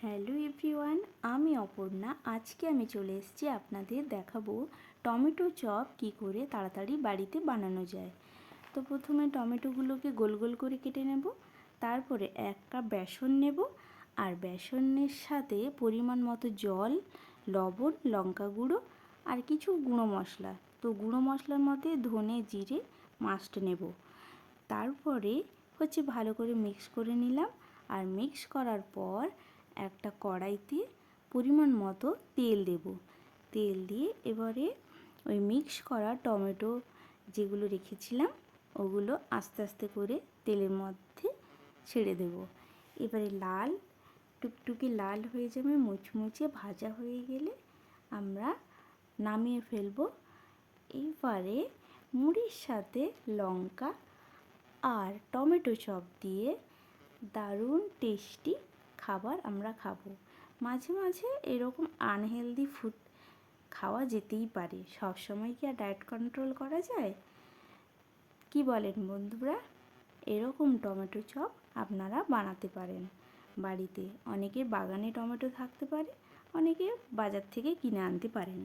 Hello everyone, আমি অপর্ণা। আজকে আমি চলে এসেছি আপনাদের দেখাবো টমেটো চপ কি করে তাড়াতাড়ি বাড়িতে বানানো যায়। তো প্রথমে টমেটোগুলোকে গোল গোল করে কেটে নেব। তারপরে 1 কাপ বেসন নেব, আর বেসনের সাথে পরিমাণ মতো জল, লবণ, লঙ্কা গুঁড়ো আর কিছু গুঁড়ো মশলা। তো গুঁড়ো মশলার মধ্যে ধনে, জিরে মাস্ট নেব। তারপরে ভালো করে মিক্স করে নিলাম। আর মিক্স করার পর একটা কড়াইতে পরিমাণ মতো তেল দেব। তেল দিয়ে এবারে ওই মিক্স করা টমেটো যেগুলো রেখেছিলাম ওগুলো আস্তে আস্তে করে তেলের মধ্যে ছেড়ে দেব। এবারে লাল টুকটুকে লাল হয়ে যাবে, মুচমুচে ভাজা হয়ে গেলে আমরা নামিয়ে ফেলবো। এইবারে মুড়ির সাথে লঙ্কা আর টমেটো চপ দিয়ে দারুণ টেস্টি খাবার আমরা খাবো। মাঝে মাঝে এরকম আনহেলদি ফুড খাওয়া যেতেই পারে, সবসময় কি আর ডায়েট কন্ট্রোল করা যায়? কি বলেন বন্ধুরা? এরকম টমেটো চপ আপনারা বানাতে পারেন বাড়িতে। অনেকের বাগানে টমেটো থাকতে পারে, অনেকে বাজার থেকে কিনে আনতে পারেন।